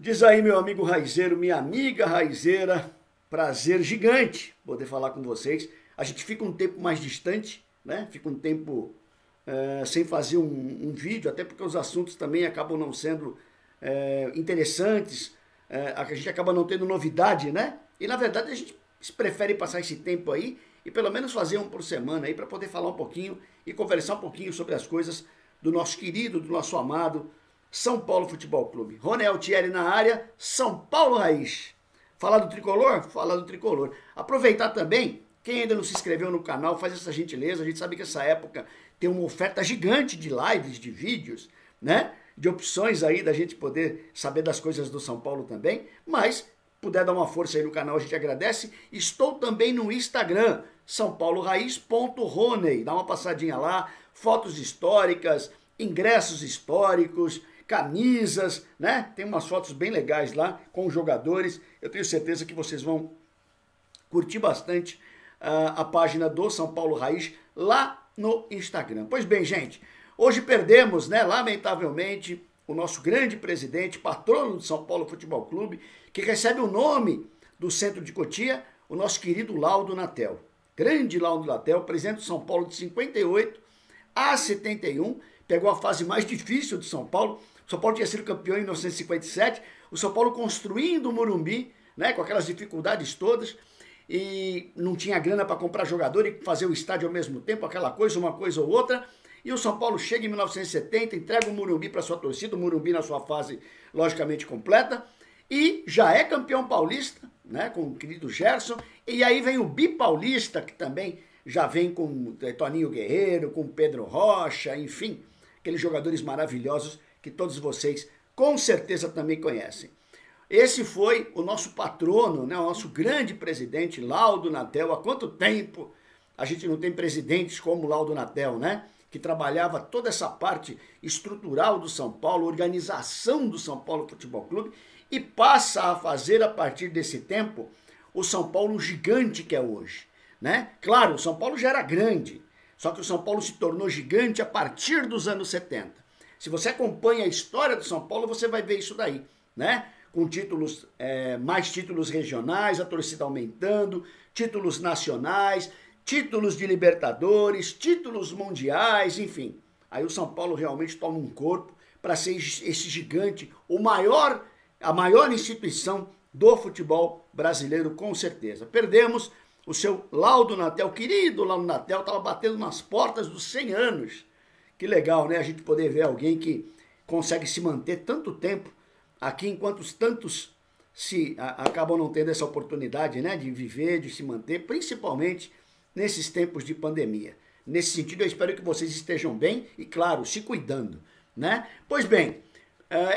Diz aí, meu amigo raizeiro, minha amiga raizeira, prazer gigante poder falar com vocês. A gente fica um tempo mais distante, né? Fica um tempo sem fazer um vídeo, até porque os assuntos também acabam não sendo interessantes, a gente acaba não tendo novidade, né? E na verdade a gente prefere passar esse tempo aí e pelo menos fazer um por semana aí para poder falar um pouquinho e conversar um pouquinho sobre as coisas do nosso querido, do nosso amado São Paulo Futebol Clube. Rony Altieri na área, São Paulo Raiz. Falar do tricolor? Falar do tricolor. Aproveitar também, quem ainda não se inscreveu no canal, faz essa gentileza. A gente sabe que essa época tem uma oferta gigante de lives, de vídeos, né? De opções aí da gente poder saber das coisas do São Paulo também. Mas, puder dar uma força aí no canal, a gente agradece. Estou também no Instagram, sãopauloraiz.rony. Dá uma passadinha lá, fotos históricas, ingressos históricos, camisas, né? Tem umas fotos bem legais lá com os jogadores. Eu tenho certeza que vocês vão curtir bastante a página do São Paulo Raiz lá no Instagram. Pois bem, gente, hoje perdemos, né, lamentavelmente, o nosso grande presidente, patrono do São Paulo Futebol Clube, que recebe o nome do centro de Cotia, o nosso querido Laudo Natel. Grande Laudo Natel, presidente do São Paulo de 58 a 71, pegou a fase mais difícil de São Paulo. O São Paulo tinha sido campeão em 1957, o São Paulo construindo o Morumbi, né, com aquelas dificuldades todas, e não tinha grana para comprar jogador e fazer o estádio ao mesmo tempo, aquela coisa, uma coisa ou outra. E o São Paulo chega em 1970, entrega o Morumbi para sua torcida, o Morumbi na sua fase logicamente completa, e já é campeão paulista, né, com o querido Gerson, e aí vem o bipaulista, que também já vem com Toninho Guerreiro, com Pedro Rocha, enfim, aqueles jogadores maravilhosos que todos vocês com certeza também conhecem. Esse foi o nosso patrono, né, o nosso grande presidente, Laudo Natel. Há quanto tempo a gente não tem presidentes como Laudo Natel, né? Que trabalhava toda essa parte estrutural do São Paulo, organização do São Paulo Futebol Clube, e passa a fazer, a partir desse tempo, o São Paulo gigante que é hoje, né? Claro, o São Paulo já era grande, só que o São Paulo se tornou gigante a partir dos anos 70. Se você acompanha a história do São Paulo, você vai ver isso daí, né? Com títulos, mais títulos regionais, a torcida aumentando, títulos nacionais, títulos de Libertadores, títulos mundiais, enfim. Aí o São Paulo realmente toma um corpo para ser esse gigante, a maior instituição do futebol brasileiro, com certeza. Perdemos o seu Laudo Natel, querido Laudo Natel, estava batendo nas portas dos 100 anos. Que legal, né? A gente poder ver alguém que consegue se manter tanto tempo aqui, enquanto os tantos acabam não tendo essa oportunidade, né, de viver, de se manter, principalmente nesses tempos de pandemia. Nesse sentido, eu espero que vocês estejam bem e, claro, se cuidando, né? Pois bem,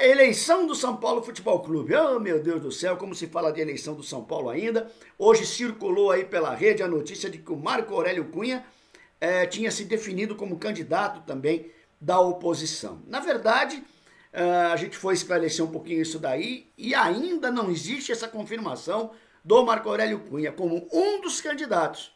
eleição do São Paulo Futebol Clube. Oh, meu Deus do céu, como se fala de eleição do São Paulo ainda. Hoje circulou aí pela rede a notícia de que o Marco Aurélio Cunha tinha se definido como candidato também da oposição. Na verdade, a gente foi esclarecer um pouquinho isso daí e ainda não existe essa confirmação do Marco Aurélio Cunha como um dos candidatos,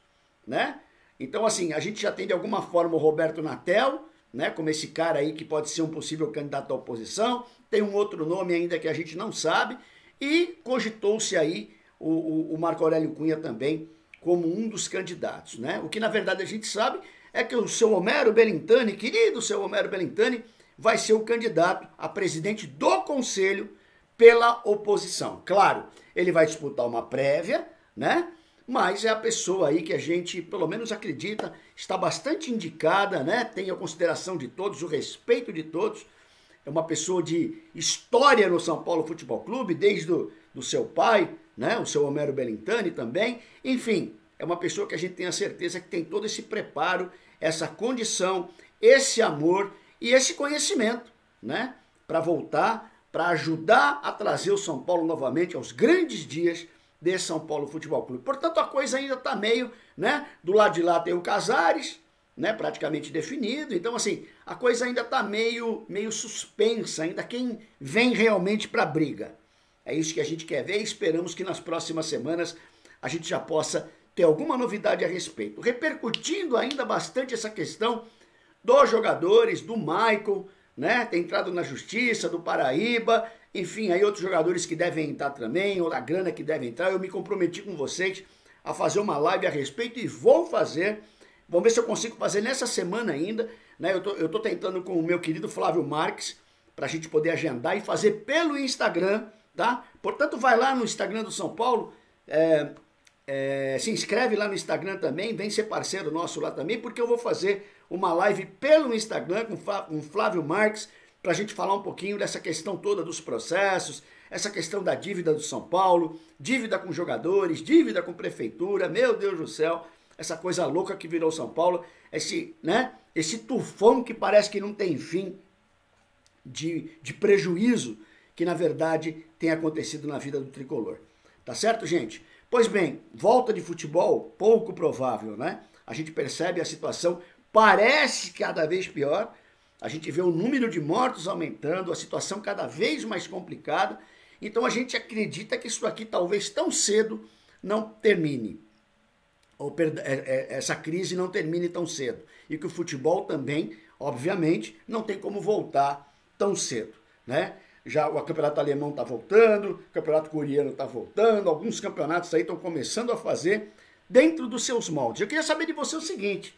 né? Então, assim, a gente já tem de alguma forma o Roberto Natel, né, como esse cara aí que pode ser um possível candidato à oposição, tem um outro nome ainda que a gente não sabe, e cogitou-se aí o Marco Aurélio Cunha também como um dos candidatos, né? O que na verdade a gente sabe é que o seu Homero Belintani, querido seu Homero Belintani, vai ser o candidato a presidente do Conselho pela oposição. Claro, ele vai disputar uma prévia, né? Mas é a pessoa aí que a gente, pelo menos acredita, está bastante indicada, né? Tem a consideração de todos, o respeito de todos. É uma pessoa de história no São Paulo Futebol Clube, desde do seu pai, né? O seu Homero Belintani também. Enfim, é uma pessoa que a gente tem a certeza que tem todo esse preparo, essa condição, esse amor e esse conhecimento, né, para voltar, para ajudar a trazer o São Paulo novamente aos grandes dias de São Paulo Futebol Clube. Portanto, a coisa ainda está meio, né, do lado de lá tem o Casares, né, praticamente definido. Então, assim, a coisa ainda está meio suspensa, ainda quem vem realmente para a briga. É isso que a gente quer ver e esperamos que nas próximas semanas a gente já possa ter alguma novidade a respeito. Repercutindo ainda bastante essa questão dos jogadores, do Michael, né? Tem entrado na Justiça, do Paraíba, enfim, aí outros jogadores que devem entrar também, ou a grana que deve entrar. Eu me comprometi com vocês a fazer uma live a respeito e vou fazer. Vamos ver se eu consigo fazer nessa semana ainda, né? Eu tô tentando com o meu querido Flávio Marques, para a gente poder agendar e fazer pelo Instagram, tá? Portanto, vai lá no Instagram do São Paulo, se inscreve lá no Instagram também, vem ser parceiro nosso lá também, porque eu vou fazer uma live pelo Instagram com o Flávio Marques, para a gente falar um pouquinho dessa questão toda dos processos, essa questão da dívida do São Paulo, dívida com jogadores, dívida com prefeitura, meu Deus do céu, essa coisa louca que virou São Paulo, esse tufão que parece que não tem fim de prejuízo que, na verdade, tem acontecido na vida do tricolor. Tá certo, gente? Pois bem, volta de futebol, pouco provável, né? A gente percebe a situação, parece cada vez pior, a gente vê o número de mortos aumentando, a situação cada vez mais complicada, então a gente acredita que isso aqui talvez tão cedo não termine, ou essa crise não termine tão cedo, e que o futebol também, obviamente, não tem como voltar tão cedo, né? Já o campeonato alemão está voltando, o campeonato coreano está voltando, alguns campeonatos aí estão começando a fazer dentro dos seus moldes. Eu queria saber de você o seguinte,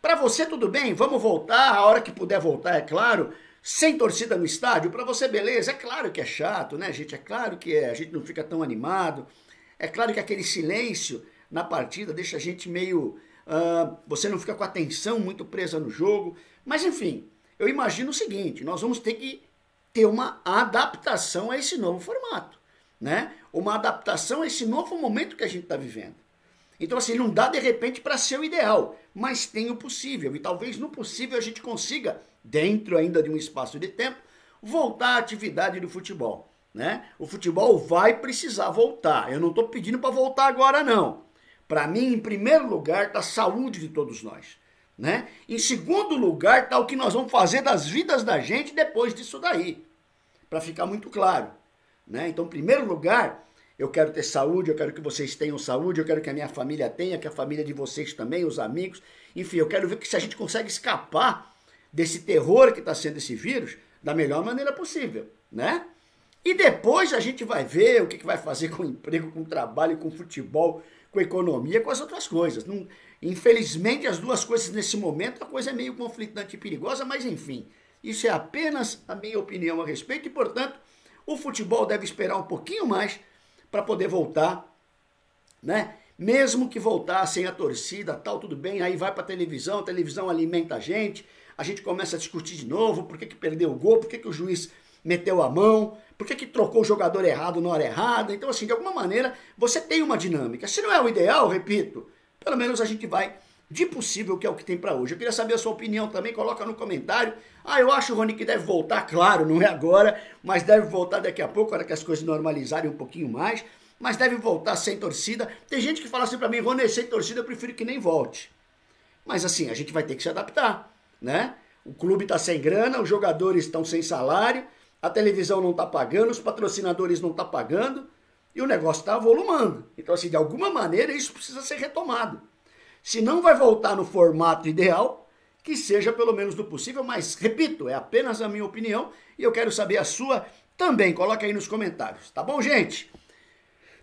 para você tudo bem? Vamos voltar, a hora que puder voltar, é claro, sem torcida no estádio? Para você, beleza? É claro que é chato, né, gente? É claro que a gente não fica tão animado, é claro que aquele silêncio na partida deixa a gente meio... você não fica com a atenção muito presa no jogo, mas enfim, eu imagino o seguinte, nós vamos ter que ter uma adaptação a esse novo formato, né? Uma adaptação a esse novo momento que a gente está vivendo. Então, assim, não dá de repente para ser o ideal, mas tem o possível. E talvez no possível a gente consiga, dentro ainda de um espaço de tempo, voltar à atividade do futebol, né? O futebol vai precisar voltar. Eu não estou pedindo para voltar agora, não. Para mim, em primeiro lugar, está a saúde de todos nós, né? Em segundo lugar, está o que nós vamos fazer das vidas da gente depois disso daí, para ficar muito claro, né? Então, em primeiro lugar, eu quero ter saúde, eu quero que vocês tenham saúde, eu quero que a minha família tenha, que a família de vocês também, os amigos, enfim, eu quero ver que se a gente consegue escapar desse terror que está sendo esse vírus da melhor maneira possível, né? E depois a gente vai ver o que vai fazer com o emprego, com o trabalho, com o futebol, com a economia, com as outras coisas. Não, infelizmente, as duas coisas nesse momento, a coisa é meio conflitante e perigosa, mas enfim, isso é apenas a minha opinião a respeito e, portanto, o futebol deve esperar um pouquinho mais para poder voltar, né? Mesmo que voltar sem a torcida, tal, tudo bem, aí vai para a televisão alimenta a gente começa a discutir de novo, por que perdeu o gol, por que o juiz meteu a mão, por que trocou o jogador errado na hora errada. Então, assim, de alguma maneira, você tem uma dinâmica. Se não é o ideal, repito, pelo menos a gente vai de possível, que é o que tem para hoje. Eu queria saber a sua opinião também, coloca no comentário. Eu acho, Rony, que deve voltar, claro, não é agora, mas deve voltar daqui a pouco, hora que as coisas normalizarem um pouquinho mais, mas deve voltar sem torcida. Tem gente que fala assim para mim, Rony, sem torcida eu prefiro que nem volte. Mas assim, a gente vai ter que se adaptar, né? O clube está sem grana, os jogadores estão sem salário, a televisão não está pagando, os patrocinadores não estão pagando e o negócio está avolumando. Então, assim, de alguma maneira isso precisa ser retomado. Se não vai voltar no formato ideal, que seja pelo menos do possível, mas, repito, é apenas a minha opinião e eu quero saber a sua também. Coloca aí nos comentários, tá bom, gente?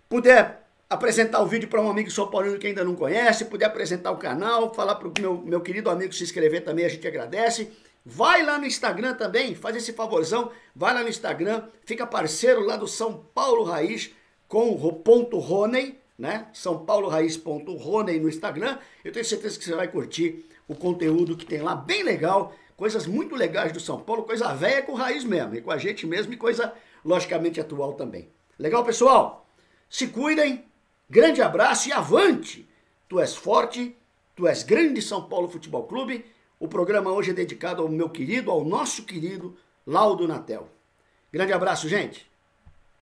Puder apresentar o vídeo para um amigo São Paulino que ainda não conhece, puder apresentar o canal, falar para o meu querido amigo se inscrever também, a gente agradece. Vai lá no Instagram também, faz esse favorzão, vai lá no Instagram, fica parceiro lá do São Paulo Raiz com o ponto Rony, né? São Paulo Raiz.Rony no Instagram. Eu tenho certeza que você vai curtir o conteúdo que tem lá, bem legal, coisas muito legais do São Paulo, coisa velha com raiz mesmo, e com a gente mesmo, e coisa logicamente atual também. Legal, pessoal? Se cuidem, grande abraço e avante! Tu és forte, tu és grande São Paulo Futebol Clube. O programa hoje é dedicado ao meu querido, ao nosso querido Laudo Natel. Grande abraço, gente!